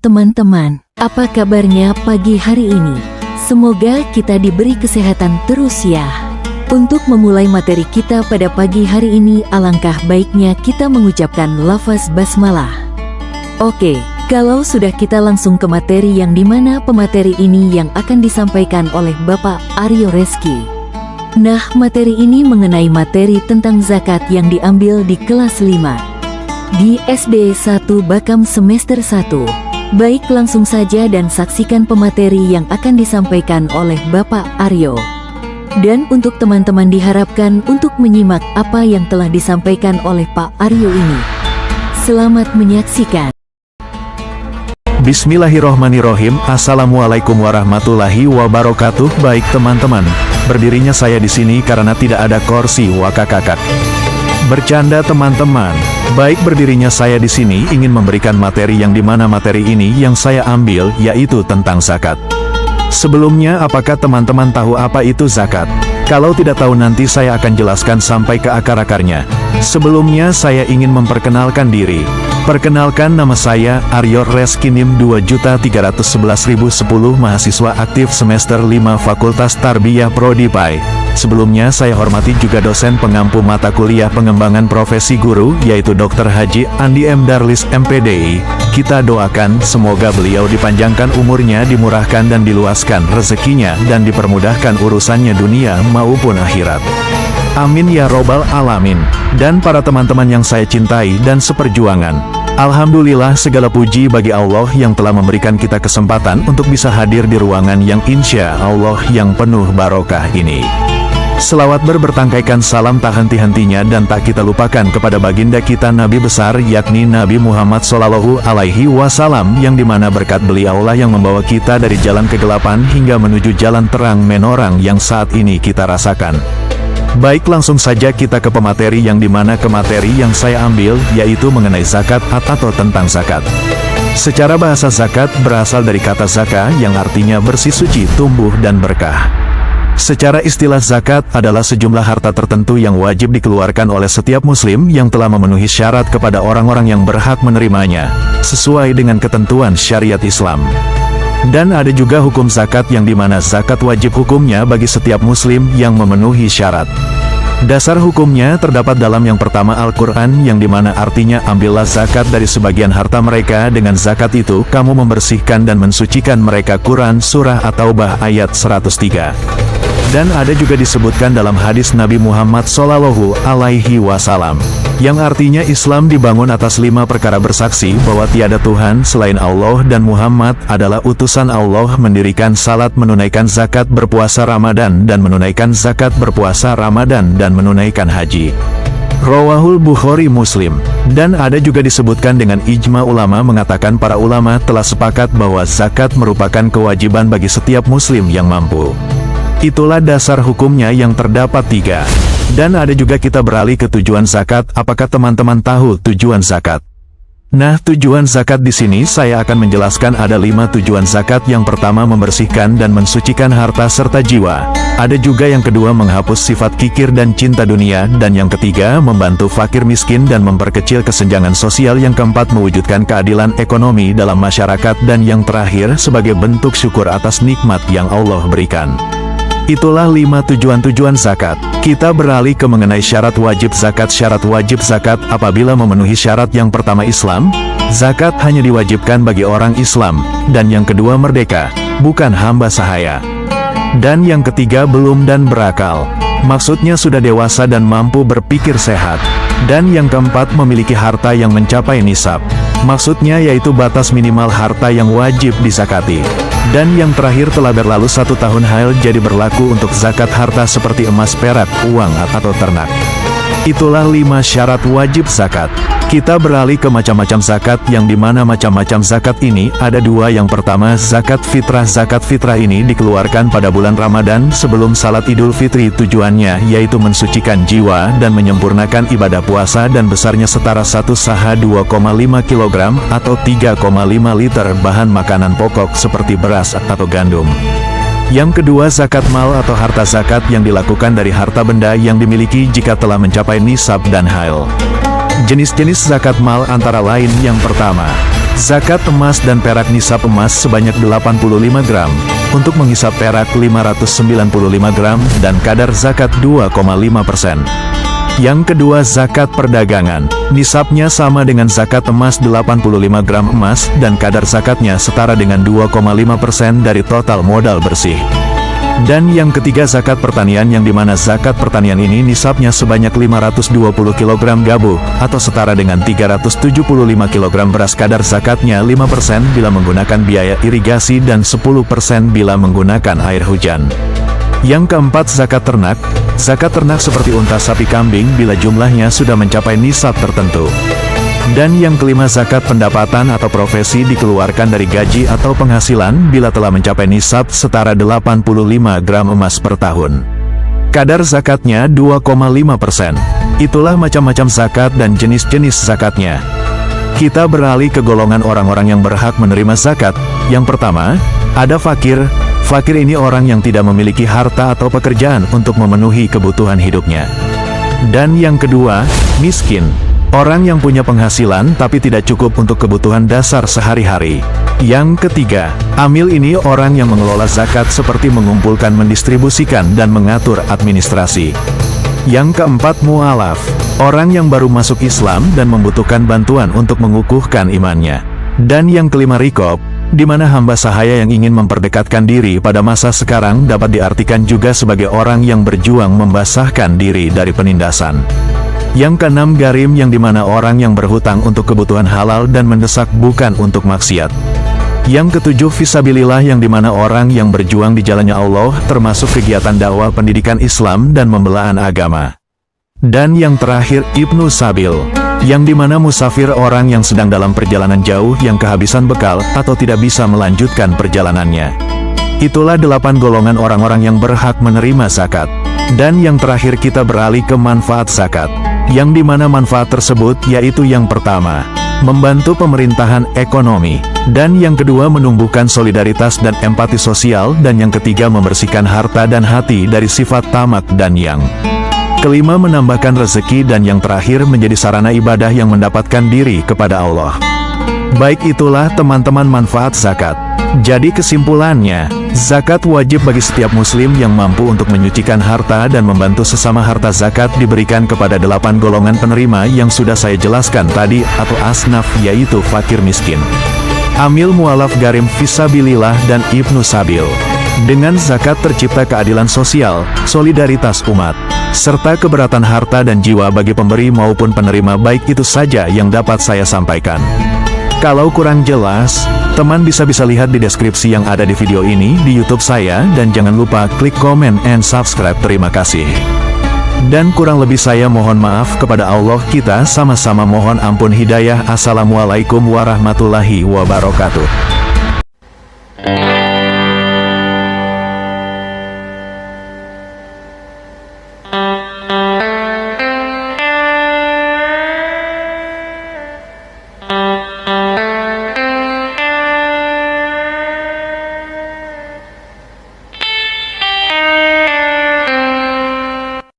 teman-teman, apa kabarnya pagi hari ini? Semoga kita diberi kesehatan terus ya. Untuk memulai materi kita pada pagi hari ini, alangkah baiknya kita mengucapkan lafaz basmalah. Oke, kalau sudah, kita langsung ke materi yang dimana pemateri ini yang akan disampaikan oleh Bapak Aryo Reski. Nah, materi ini mengenai materi tentang zakat yang diambil di kelas 5 di SD 1 Bakam semester 1. Baik, langsung saja dan saksikan pemateri yang akan disampaikan oleh Bapak Aryo. Dan untuk teman-teman diharapkan untuk menyimak apa yang telah disampaikan oleh Pak Aryo ini. Selamat menyaksikan. Bismillahirrohmanirrohim. Assalamualaikum warahmatullahi wabarakatuh. Baik teman-teman, berdirinya saya di sini karena tidak ada kursi wakakakak. Bercanda teman-teman. Baik, berdirinya saya di sini ingin memberikan materi yang dimana materi ini yang saya ambil yaitu tentang zakat. Sebelumnya, apakah teman-teman tahu apa itu zakat? Kalau tidak tahu, nanti saya akan jelaskan sampai ke akar-akarnya. Sebelumnya saya ingin memperkenalkan diri. Perkenalkan, nama saya Aryo Reski, NIM 2.311.010, mahasiswa aktif semester 5 Fakultas Tarbiyah Prodi PAI. Sebelumnya saya hormati juga dosen pengampu mata kuliah pengembangan profesi guru, yaitu Dr. Haji Andi M. Darlis MPDI. Kita doakan semoga beliau dipanjangkan umurnya, dimurahkan dan diluaskan rezekinya, dan dipermudahkan urusannya dunia maupun akhirat. Amin ya robbal alamin. Dan para teman-teman yang saya cintai dan seperjuangan, alhamdulillah segala puji bagi Allah yang telah memberikan kita kesempatan untuk bisa hadir di ruangan yang insya Allah yang penuh barokah ini. Selawat bertangkaikan salam tak henti-hentinya dan tak kita lupakan kepada baginda kita Nabi besar, yakni Nabi Muhammad Shallallahu Alaihi Wasallam, yang dimana berkat beliaulah yang membawa kita dari jalan kegelapan hingga menuju jalan terang menorang yang saat ini kita rasakan. Baik, langsung saja kita ke pemateri yang dimana materi yang saya ambil yaitu mengenai zakat atau tentang zakat. Secara bahasa, zakat berasal dari kata zaka yang artinya bersih, suci, tumbuh dan berkah. Secara istilah, zakat adalah sejumlah harta tertentu yang wajib dikeluarkan oleh setiap muslim yang telah memenuhi syarat kepada orang-orang yang berhak menerimanya, sesuai dengan ketentuan syariat Islam. Dan ada juga hukum zakat yang dimana zakat wajib hukumnya bagi setiap muslim yang memenuhi syarat. Dasar hukumnya terdapat dalam yang pertama Al-Quran, yang dimana artinya ambillah zakat dari sebagian harta mereka, dengan zakat itu kamu membersihkan dan mensucikan mereka. Quran Surah At-Taubah ayat 103. Dan ada juga disebutkan dalam hadis Nabi Muhammad Shallallahu Alaihi Wasallam, yang artinya Islam dibangun atas 5 perkara: bersaksi bahwa tiada Tuhan selain Allah dan Muhammad adalah utusan Allah, mendirikan salat, menunaikan zakat, berpuasa Ramadan dan menunaikan zakat, berpuasa Ramadan dan menunaikan haji. Rawahul Bukhari Muslim. Dan ada juga disebutkan dengan ijma ulama, mengatakan para ulama telah sepakat bahwa zakat merupakan kewajiban bagi setiap muslim yang mampu. Itulah dasar hukumnya yang terdapat 3. Dan ada juga kita beralih ke tujuan zakat. Apakah teman-teman tahu tujuan zakat? Nah, tujuan zakat di sini saya akan menjelaskan ada 5 tujuan zakat. Yang pertama, membersihkan dan mensucikan harta serta jiwa. Ada juga yang kedua, menghapus sifat kikir dan cinta dunia. Dan yang ketiga, membantu fakir miskin dan memperkecil kesenjangan sosial. Yang keempat, mewujudkan keadilan ekonomi dalam masyarakat. Dan yang terakhir, sebagai bentuk syukur atas nikmat yang Allah berikan. Itulah 5 tujuan-tujuan zakat. Kita beralih ke mengenai syarat wajib zakat. Syarat wajib zakat apabila memenuhi syarat: yang pertama Islam, zakat hanya diwajibkan bagi orang Islam. Dan yang kedua, merdeka, bukan hamba sahaya. Dan yang ketiga, belum dan berakal, maksudnya sudah dewasa dan mampu berpikir sehat. Dan yang keempat, memiliki harta yang mencapai nisab, maksudnya yaitu batas minimal harta yang wajib dizakati. Dan yang terakhir, telah berlalu 1 tahun hail, jadi berlaku untuk zakat harta seperti emas, perak, uang atau ternak. Itulah 5 syarat wajib zakat. Kita beralih ke macam-macam zakat, yang dimana macam-macam zakat ini ada 2. Yang pertama, zakat fitrah. Zakat fitrah ini dikeluarkan pada bulan Ramadan sebelum salat Idul Fitri. Tujuannya yaitu mensucikan jiwa dan menyempurnakan ibadah puasa, dan besarnya setara 1 saha 2,5 kg atau 3,5 liter bahan makanan pokok seperti beras atau gandum. Yang kedua, zakat mal atau harta zakat yang dilakukan dari harta benda yang dimiliki jika telah mencapai nisab dan hail. Jenis-jenis zakat mal antara lain: yang pertama, Zakat emas dan perak nisab emas sebanyak 85 gram, untuk menghisap perak 595 gram, dan kadar zakat 2,5%. Yang kedua, zakat perdagangan. Nisabnya sama dengan zakat emas 85 gram emas, dan kadar zakatnya setara dengan 2,5% dari total modal bersih. Dan yang ketiga, zakat pertanian, yang dimana zakat pertanian ini nisabnya sebanyak 520 kg gabu, atau setara dengan 375 kg beras. Kadar zakatnya 5% bila menggunakan biaya irigasi dan 10% bila menggunakan air hujan. Yang keempat, zakat ternak. Zakat ternak seperti unta, sapi, kambing bila jumlahnya sudah mencapai nisab tertentu. Dan yang kelima, zakat pendapatan atau profesi dikeluarkan dari gaji atau penghasilan bila telah mencapai nisab setara 85 gram emas per tahun. Kadar zakatnya 2,5%. Itulah macam-macam zakat dan jenis-jenis zakatnya. Kita beralih ke golongan orang-orang yang berhak menerima zakat. Yang pertama, ada fakir. Fakir ini orang yang tidak memiliki harta atau pekerjaan untuk memenuhi kebutuhan hidupnya. Dan yang kedua, miskin. Orang yang punya penghasilan tapi tidak cukup untuk kebutuhan dasar sehari-hari. Yang ketiga, amil ini orang yang mengelola zakat seperti mengumpulkan, mendistribusikan, dan mengatur administrasi. Yang keempat, mu'alaf. Orang yang baru masuk Islam dan membutuhkan bantuan untuk mengukuhkan imannya. Dan yang kelima, rikob, di mana hamba sahaya yang ingin memperdekatkan diri pada masa sekarang dapat diartikan juga sebagai orang yang berjuang membasahkan diri dari penindasan. Yang keenam, garim, yang dimana orang yang berhutang untuk kebutuhan halal dan mendesak bukan untuk maksiat. Yang ketujuh, fisabilillah, yang dimana orang yang berjuang di jalannya Allah, termasuk kegiatan dakwah, pendidikan Islam, dan pembelaan agama. Dan yang terakhir, ibnu sabil, yang dimana musafir, orang yang sedang dalam perjalanan jauh yang kehabisan bekal atau tidak bisa melanjutkan perjalanannya. Itulah 8 golongan orang-orang yang berhak menerima zakat. Dan yang terakhir, kita beralih ke manfaat zakat. Yang dimana manfaat tersebut yaitu yang pertama, membantu pemerintahan ekonomi. Dan yang kedua, menumbuhkan solidaritas dan empati sosial. Dan yang ketiga, membersihkan harta dan hati dari sifat tamak dan yang kelima, menambahkan rezeki. Dan yang terakhir, menjadi sarana ibadah yang mendapatkan diri kepada Allah. Baik, itulah teman-teman manfaat zakat. Jadi kesimpulannya, zakat wajib bagi setiap muslim yang mampu untuk menyucikan harta dan membantu sesama. Harta zakat diberikan kepada 8 golongan penerima yang sudah saya jelaskan tadi atau asnaf, yaitu fakir, miskin, amil, mu'alaf, garim, fisabilillah, dan ibnu sabil. Dengan zakat tercipta keadilan sosial, solidaritas umat, serta keberatan harta dan jiwa bagi pemberi maupun penerima. Baik, itu saja yang dapat saya sampaikan. Kalau kurang jelas, teman bisa lihat di deskripsi yang ada di video ini di YouTube saya, dan jangan lupa klik comment and subscribe. Terima kasih. Dan kurang lebih saya mohon maaf kepada Allah. Kita sama-sama mohon ampun hidayah. Assalamualaikum warahmatullahi wabarakatuh.